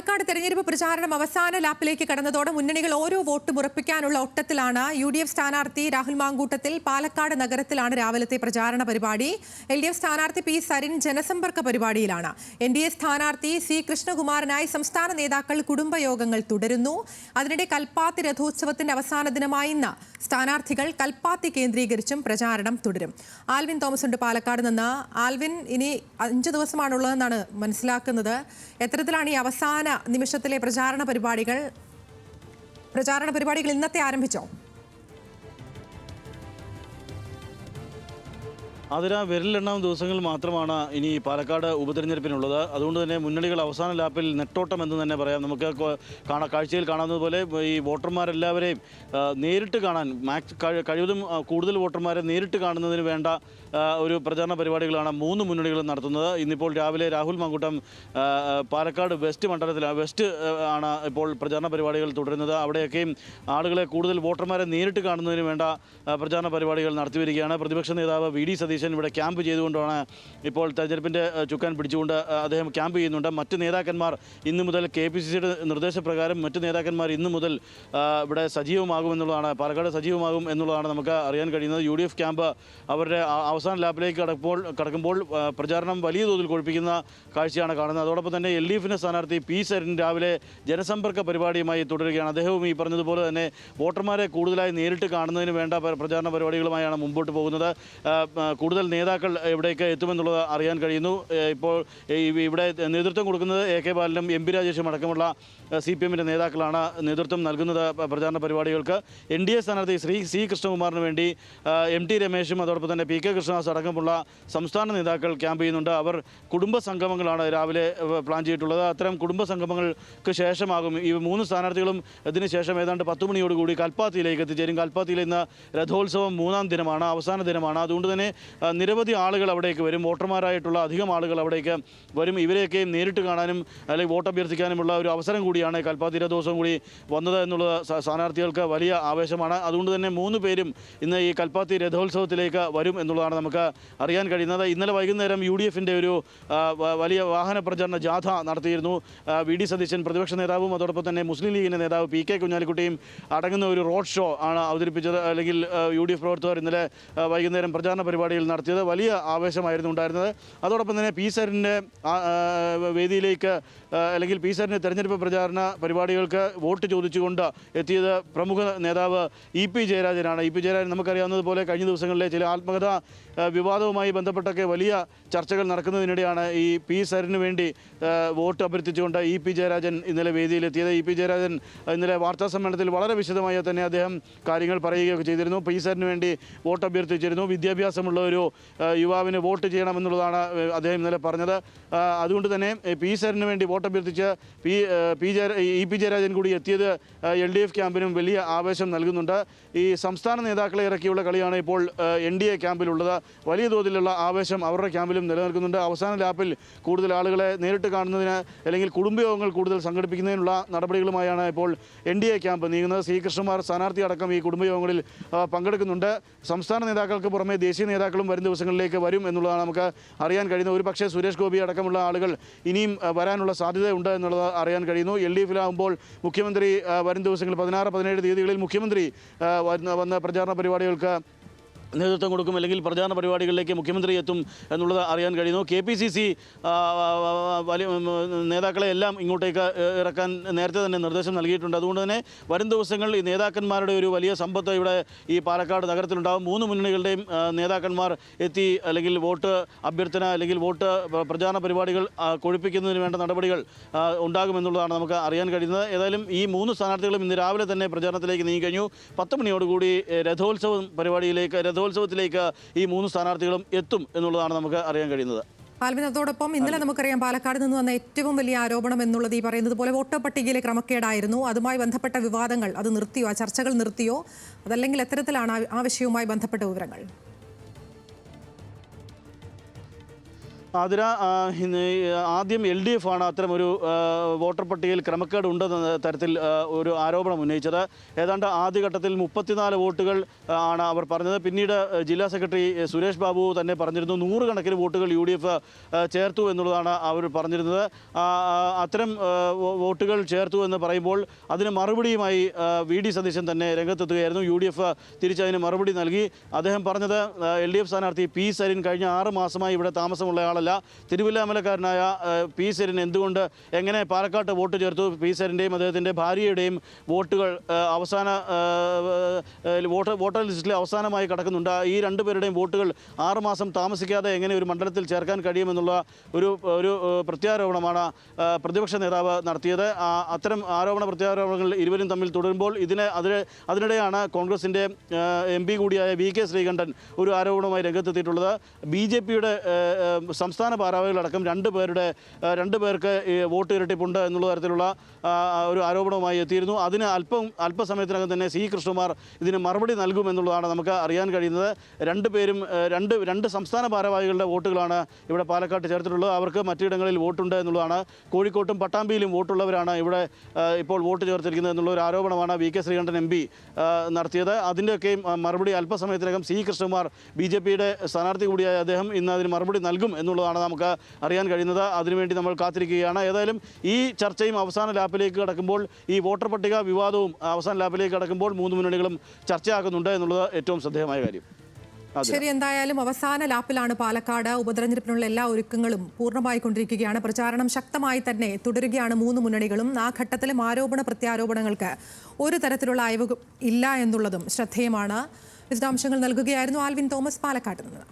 പാലക്കാട് തെരഞ്ഞെടുപ്പ് പ്രചാരണം അവസാന ലാപ്പിലേക്ക് കടന്നതോടെ മുന്നണികൾ ഓരോ വോട്ടും ഉറപ്പിക്കാനുള്ള ഒട്ടത്തിലാണ്. UDF സ്ഥാനാർത്ഥി രാഹുൽ മാങ്കൂട്ടത്തിൽ പാലക്കാട് നഗരത്തിലാണ് രാവിലത്തെ പ്രചാരണ പരിപാടി. LDF സ്ഥാനാർത്ഥി P. സരിൻ ജനസമ്പർക്ക പരിപാടിയിലാണ്. NDA സ്ഥാനാർത്ഥി C. കൃഷ്ണകുമാറിനായി സംസ്ഥാന നേതാക്കൾ കുടുംബയോഗങ്ങൾ തുടരുന്നു. അതിനിടെ കൽപ്പാത്തി രഥോത്സവത്തിന്റെ അവസാന ദിനമായ ഇന്ന് സ്ഥാനാർത്ഥികൾ കൽപ്പാത്തി കേന്ദ്രീകരിച്ചും പ്രചാരണം തുടരും. ആൽവിൻ തോമസ് ഉണ്ട് പാലക്കാട് നിന്ന്. ആൽവിൻ, ഇനി 5 ദിവസമാണുള്ളതെന്നാണ് മനസ്സിലാക്കുന്നത്. എത്തരത്തിലാണ് ഈ അവസാന നിമിഷത്തിലെ പ്രചാരണ പരിപാടികൾ ഇന്നത്തെ ആരംഭിച്ചോ? അതിന് വിരലെണ്ണാവുന്ന ദിവസങ്ങൾ മാത്രമാണ് ഇനി പാലക്കാട് ഉപതെരഞ്ഞെടുപ്പിനുള്ളത്. അതുകൊണ്ട് തന്നെ മുന്നണികൾ അവസാന ലാപ്പിൽ നെട്ടോട്ടം എന്ന് തന്നെ പറയാം. നമുക്ക് കാഴ്ചയിൽ കാണാവുന്നതുപോലെ ഈ വോട്ടർമാരെല്ലാവരെയും നേരിട്ട് കാണാൻ കഴിവതും കൂടുതൽ വോട്ടർമാരെ നേരിട്ട് കാണുന്നതിന് വേണ്ട ഒരു പ്രചാരണ പരിപാടികളാണ് 3 മുന്നണികളും നടത്തുന്നത്. ഇന്നിപ്പോൾ രാവിലെ രാഹുൽ മാങ്കൂട്ടം പാലക്കാട് വെസ്റ്റ് വെസ്റ്റ് ആണ് ഇപ്പോൾ പ്രചാരണ പരിപാടികൾ തുടരുന്നത്. അവിടെയൊക്കെയും ആളുകളെ കൂടുതൽ വോട്ടർമാരെ നേരിട്ട് കാണുന്നതിന് വേണ്ട പ്രചാരണ പരിപാടികൾ നടത്തിവരികയാണ്. പ്രതിപക്ഷ നേതാവ് VD സതീശൻ ഇവിടെ ക്യാമ്പ് ചെയ്തുകൊണ്ടാണ് ഇപ്പോൾ തെരഞ്ഞെടുപ്പിൻ്റെ ചുക്കാൻ പിടിച്ചുകൊണ്ട് അദ്ദേഹം ക്യാമ്പ് ചെയ്യുന്നുണ്ട്. മറ്റ് നേതാക്കന്മാർ ഇന്നു മുതൽ KPCCയുടെ നിർദ്ദേശപ്രകാരം മറ്റ് നേതാക്കന്മാർ ഇന്നു മുതൽ ഇവിടെ സജീവമാകുമെന്നുള്ളതാണ്, പാലക്കാട് സജീവമാകും എന്നുള്ളതാണ് നമുക്ക് അറിയാൻ കഴിയുന്നത്. UDF ക്യാമ്പ് അവരുടെ അവസാന ലാപ്പിലേക്ക് കടക്കുമ്പോൾ പ്രചാരണം വലിയ തോതിൽ കൊഴുപ്പിക്കുന്ന കാഴ്ചയാണ് കാണുന്നത്. അതോടൊപ്പം തന്നെ LDFിൻ്റെ സ്ഥാനാർത്ഥി P. സരിൻ രാവിലെ ജനസമ്പർക്ക പരിപാടിയുമായി തുടരുകയാണ്. അദ്ദേഹവും ഈ പറഞ്ഞതുപോലെ തന്നെ വോട്ടർമാരെ കൂടുതലായി നേരിട്ട് കാണുന്നതിന് വേണ്ട പ്രചാരണ പരിപാടികളുമായാണ് മുമ്പോട്ട് പോകുന്നത്. കൂടുതൽ നേതാക്കൾ ഇവിടേക്ക് എത്തുമെന്നുള്ളത് അറിയാൻ കഴിയുന്നു. ഇപ്പോൾ ഇവിടെ നേതൃത്വം കൊടുക്കുന്നത് AK ബാലനും MP രാജേഷും അടക്കമുള്ള CPMൻ്റെ നേതാക്കളാണ് നേതൃത്വം നൽകുന്നത് പ്രചാരണ പരിപാടികൾക്ക്. NDA സ്ഥാനാർത്ഥി C. കൃഷ്ണകുമാറിന് വേണ്ടി MT രമേശും അതോടൊപ്പം തന്നെ PK കൃഷ്ണദാസ് അടക്കമുള്ള സംസ്ഥാന നേതാക്കൾ ക്യാമ്പ് ചെയ്യുന്നുണ്ട്. അവർ കുടുംബ സംഗമങ്ങളാണ് രാവിലെ പ്ലാൻ ചെയ്തിട്ടുള്ളത്. അത്തരം കുടുംബ സംഗമങ്ങൾക്ക് ശേഷമാകും ഈ 3 സ്ഥാനാർത്ഥികളും ഇതിന് ശേഷം ഏതാണ്ട് 10 മണിയോടുകൂടി കൽപ്പാത്തിയിലേക്ക് എത്തിച്ചേരും. കൽപ്പാത്തിയിൽ ഇന്ന് രഥോത്സവം 3ാം ദിനമാണ്, അവസാന ദിനമാണ്. അതുകൊണ്ട് തന്നെ നിരവധി ആളുകൾ അവിടേക്ക് വരും. വോട്ടർമാരായിട്ടുള്ള അധികം ആളുകൾ അവിടേക്ക് വരും. ഇവരെയൊക്കെയും നേരിട്ട് കാണാനും അല്ലെങ്കിൽ വോട്ട് അഭ്യർത്ഥിക്കാനുമുള്ള ഒരു അവസരം കൂടിയാണ് കൽപ്പാത്തി രഥോത്സവം കൂടി വന്നത് എന്നുള്ളത് സ്ഥാനാർത്ഥികൾക്ക് വലിയ ആവേശമാണ്. അതുകൊണ്ട് തന്നെ 3 പേരും ഇന്ന് ഈ കൽപ്പാത്തി രഥോത്സവത്തിലേക്ക് വരും എന്നുള്ളതാണ് നമുക്ക് അറിയാൻ കഴിയുന്നത്. ഇന്നലെ വൈകുന്നേരം UDFിൻ്റെ ഒരു വലിയ വാഹന പ്രചരണ ജാഥ നടത്തിയിരുന്നു. VD സതീശൻ പ്രതിപക്ഷ നേതാവും അതോടൊപ്പം തന്നെ മുസ്ലിം ലീഗിൻ്റെ നേതാവ് PK കുഞ്ഞാലിക്കുട്ടിയും അടങ്ങുന്ന ഒരു റോഡ് ഷോ ആണ് അവതരിപ്പിച്ചത്. അല്ലെങ്കിൽ UDF പ്രവർത്തകർ ഇന്നലെ വൈകുന്നേരം പ്രചാരണ പരിപാടികൾ നടത്തിയത്. വലിയ ആവേശമായിരുന്നു ഉണ്ടായിരുന്നത്. അതോടൊപ്പം തന്നെ P. സരിൻ്റെ വേദിയിലേക്ക് അല്ലെങ്കിൽ P. സരിൻ്റെ തെരഞ്ഞെടുപ്പ് പ്രചാരണ പരിപാടികൾക്ക് വോട്ട് ചോദിച്ചുകൊണ്ട് എത്തിയത് പ്രമുഖ നേതാവ് EP ജയരാജനാണ്. EP ജയരാജൻ നമുക്കറിയാവുന്നതുപോലെ കഴിഞ്ഞ ദിവസങ്ങളിലെ ചില ആത്മകഥാ വിവാദവുമായി ബന്ധപ്പെട്ടൊക്കെ വലിയ ചർച്ചകൾ നടക്കുന്നതിനിടെയാണ് ഈ P. സരിന് വേണ്ടി വോട്ട് അഭ്യർത്ഥിച്ചുകൊണ്ട് EP ജയരാജൻ ഇന്നലെ വേദിയിലെത്തിയത്. EP ജയരാജൻ ഇന്നലെ വാർത്താ സമ്മേളനത്തിൽ വളരെ വിശദമായി തന്നെ അദ്ദേഹം കാര്യങ്ങൾ പറയുകയൊക്കെ ചെയ്തിരുന്നു. P. സരിന് വേണ്ടി വോട്ട് അഭ്യർത്ഥിച്ചിരുന്നു. വിദ്യാഭ്യാസമുള്ള ഒരു യുവാവിന് വോട്ട് ചെയ്യണമെന്നുള്ളതാണ് അദ്ദേഹം ഇന്നലെ പറഞ്ഞത്. അതുകൊണ്ട് തന്നെ P. സരിന് വേണ്ടി വോട്ട് അഭ്യർത്ഥിച്ച് EP ജയരാജൻ കൂടി എത്തിയത് LDF ക്യാമ്പിനും വലിയ ആവേശം നൽകുന്നുണ്ട്. ഈ സംസ്ഥാന നേതാക്കളെ ഇറക്കിയുള്ള കളിയാണ് ഇപ്പോൾ NDA ക്യാമ്പിലുള്ളത്. വലിയ തോതിലുള്ള ആവേശം അവരുടെ ക്യാമ്പിലും നിലനിൽക്കുന്നുണ്ട്. അവസാന ലാപ്പിൽ കൂടുതൽ ആളുകളെ നേരിട്ട് കാണുന്നതിന് അല്ലെങ്കിൽ കുടുംബയോഗങ്ങൾ കൂടുതൽ സംഘടിപ്പിക്കുന്നതിനുള്ള നടപടികളുമായാണ് ഇപ്പോൾ NDA ക്യാമ്പ് നീങ്ങുന്നത്. C. കൃഷ്ണകുമാർ സ്ഥാനാർത്ഥി അടക്കം ഈ കുടുംബയോഗങ്ങളിൽ പങ്കെടുക്കുന്നുണ്ട്. സംസ്ഥാന നേതാക്കൾക്ക് പുറമെ ദേശീയ നേതാക്കളും വരും ദിവസങ്ങളിലേക്ക് വരും എന്നുള്ളതാണ് നമുക്ക് അറിയാൻ കഴിയുന്നത്. ഒരു പക്ഷേ സുരേഷ് ഗോപി അടക്കമുള്ള ആളുകൾ ഇനിയും വരാനുള്ള സാധ്യതയുണ്ട് എന്നുള്ളത് അറിയാൻ കഴിയുന്നു. LDFിലാകുമ്പോൾ മുഖ്യമന്ത്രി വരും ദിവസങ്ങളിൽ 16-17 തീയതികളിൽ മുഖ്യമന്ത്രി വന്ന പ്രചാരണ പരിപാടികൾക്ക് നേതൃത്വം കൊടുക്കും, അല്ലെങ്കിൽ പ്രചാരണ പരിപാടികളിലേക്ക് മുഖ്യമന്ത്രി എത്തും എന്നുള്ളത് അറിയാൻ കഴിയുന്നു. KPCC വലിയ നേതാക്കളെ എല്ലാം ഇങ്ങോട്ടേക്ക് ഇറക്കാൻ നേരത്തെ തന്നെ നിർദ്ദേശം നൽകിയിട്ടുണ്ട്. അതുകൊണ്ട് തന്നെ വരും ദിവസങ്ങളിൽ ഈ നേതാക്കന്മാരുടെ ഒരു വലിയ സമ്പത്ത് ഇവിടെ ഈ പാലക്കാട് നഗരത്തിലുണ്ടാകും. 3 മുന്നണികളുടെയും നേതാക്കന്മാർ എത്തി അല്ലെങ്കിൽ വോട്ട് അഭ്യർത്ഥന അല്ലെങ്കിൽ വോട്ട് പ്രചാരണ പരിപാടികൾ കൊഴുപ്പിക്കുന്നതിന് വേണ്ട നടപടികൾ ഉണ്ടാകുമെന്നുള്ളതാണ് നമുക്ക് അറിയാൻ കഴിയുന്നത്. ഏതായാലും ഈ 3 സ്ഥാനാർത്ഥികളും ഇന്ന് രാവിലെ തന്നെ പ്രചാരണത്തിലേക്ക് നീങ്ങിക്കഴിഞ്ഞു. 10 മണിയോടുകൂടി രഥോത്സവത്തിലേക്ക് ഈ 3 സ്ഥാനാർത്ഥികളും എത്തും എന്നുള്ളതാണ് നമുക്ക് അറിയാൻ കഴിയുന്നത്. ആൽവിൻ, അതോടൊപ്പം ഇന്നലെ നമുക്കറിയാം പാലക്കാട് നിന്ന് വന്ന ഏറ്റവും വലിയ ആരോപണം എന്നുള്ളത് ഈ പറയുന്നത് പോലെ വോട്ടർ പട്ടികയിലെ ക്രമക്കേടായിരുന്നു. അതുമായി ബന്ധപ്പെട്ട വിവാദങ്ങൾ അത് നിർത്തിയോ, ആ ചർച്ചകൾ നിർത്തിയോ, അതല്ലെങ്കിൽ എത്തരത്തിലാണ് ആ വിഷയവുമായി ബന്ധപ്പെട്ട വിവരങ്ങൾ? അതിന് ആദ്യം LDF ആണ് അത്തരമൊരു വോട്ടർ പട്ടികയിൽ ക്രമക്കേട് ഉണ്ടെന്ന തരത്തിൽ ഒരു ആരോപണം ഉന്നയിച്ചത്. ഏതാണ്ട് ആദ്യഘട്ടത്തിൽ 34 വോട്ടുകൾ ആണ് അവർ പറഞ്ഞത്. പിന്നീട് ജില്ലാ സെക്രട്ടറി സുരേഷ് ബാബു തന്നെ പറഞ്ഞിരുന്നു 100 കണക്കിന് വോട്ടുകൾ UDF ചേർത്തു എന്നുള്ളതാണ് അവർ പറഞ്ഞിരുന്നത്. അത്തരം വോട്ടുകൾ ചേർത്തു എന്ന് പറയുമ്പോൾ അതിന് മറുപടിയുമായി VD സതീശൻ തന്നെ രംഗത്തെത്തുകയായിരുന്നു. UDF തിരിച്ചതിന് മറുപടി നൽകി. അദ്ദേഹം പറഞ്ഞത് LDF സ്ഥാനാർത്ഥി P സരിൻ കഴിഞ്ഞ 6 മാസമായി ഇവിടെ താമസമുള്ള ആളല്ല. തിരുവല്ലാമലക്കാരനായ P സരിൻ എന്തുകൊണ്ട് എങ്ങനെ പാലക്കാട്ട് വോട്ട് ചേർത്തു? P സരിൻ്റെയും അദ്ദേഹത്തിൻ്റെ ഭാര്യയുടെയും വോട്ടുകൾ അവസാന വോട്ടർ ലിസ്റ്റിൽ അവസാനമായി കിടക്കുന്നുണ്ട്. ഈ രണ്ടുപേരുടെയും വോട്ടുകൾ 6 മാസം താമസിക്കാതെ എങ്ങനെ ഒരു മണ്ഡലത്തിൽ ചേർക്കാൻ കഴിയുമെന്നുള്ള ഒരു പ്രത്യാരോപണമാണ് പ്രതിപക്ഷ നേതാവ് നടത്തിയത്. അത്തരം ആരോപണ പ്രത്യാരോപണങ്ങൾ ഇരുവരും തമ്മിൽ തുടരുമ്പോൾ അതിനിടെയാണ് കോൺഗ്രസിൻ്റെ MP കൂടിയായ VK ശ്രീകണ്ഠൻ ഒരു ആരോപണവുമായി രംഗത്തെത്തിയിട്ടുള്ളത്. BJPയുടെ സംസ്ഥാന ഭാരവാഹികളടക്കം 2 പേർക്ക് വോട്ട് ഇരട്ടിപ്പുണ്ട് എന്നുള്ള തരത്തിലുള്ള ഒരു ആരോപണവുമായി എത്തിയിരുന്നു. അതിന് അല്പസമയത്തിനകം തന്നെ C കൃഷ്ണകുമാർ ഇതിന് മറുപടി നൽകുമെന്നുള്ളതാണ് നമുക്ക് അറിയാൻ കഴിയുന്നത്. 2 പേരും രണ്ട് സംസ്ഥാന ഭാരവാഹികളുടെ വോട്ടുകളാണ് ഇവിടെ പാലക്കാട്ട് ചേർത്തിട്ടുള്ളത്. അവർക്ക് മറ്റിടങ്ങളിൽ വോട്ടുണ്ട് എന്നുള്ളതാണ്. കോഴിക്കോട്ടും പട്ടാമ്പിയിലും വോട്ടുള്ളവരാണ് ഇവിടെ ഇപ്പോൾ വോട്ട് ചേർത്തിരിക്കുന്നത് എന്നുള്ള ഒരു ആരോപണമാണ് VK ശ്രീകണ്ഠൻ MP നടത്തിയത്. അതിൻ്റെയൊക്കെയും മറുപടി അല്പസമയത്തിനകം C കൃഷ്ണകുമാർ BJPയുടെ സ്ഥാനാർത്ഥി കൂടിയായ അദ്ദേഹം ഇന്ന് അതിന് മറുപടി നൽകും എന്നുള്ളതാണ് നമുക്ക് അറിയാൻ കഴിയുന്നത്. അതിനുവേണ്ടി നമ്മൾ കാത്തിരിക്കുകയാണ്. ഏതായാലും ഈ ചർച്ചയും അവസാന ലാപ്പിലേക്ക് കടക്കുമ്പോൾ, ഈ വോട്ടർ പട്ടിക വിവാദവും അവസാന ലാപ്പിലേക്ക് കടക്കുമ്പോൾ 3 മുന്നണികളും ചർച്ചയാക്കുന്നുണ്ട് എന്നുള്ളത് ഏറ്റവും ശ്രദ്ധേയമായ കാര്യം. ശരി, എന്തായാലും അവസാന ലാപ്പിലാണ് പാലക്കാട്. ഉപതെരഞ്ഞെടുപ്പിനുള്ള എല്ലാ ഒരുക്കങ്ങളും പൂർണ്ണമായി കൊണ്ടിരിക്കുകയാണ്. പ്രചാരണം ശക്തമായി തന്നെ തുടരുകയാണ് 3 മുന്നണികളും. ആ ഘട്ടത്തിലും ആരോപണ പ്രത്യാരോപണങ്ങൾക്ക് ഒരു തരത്തിലുള്ള അയവ് ഇല്ല എന്നുള്ളതും ശ്രദ്ധേയമാണ്. വിശദാംശങ്ങൾ നൽകുകയായിരുന്നു ആൽവിൻ തോമസ് പാലക്കാട്ട് നിന്ന്.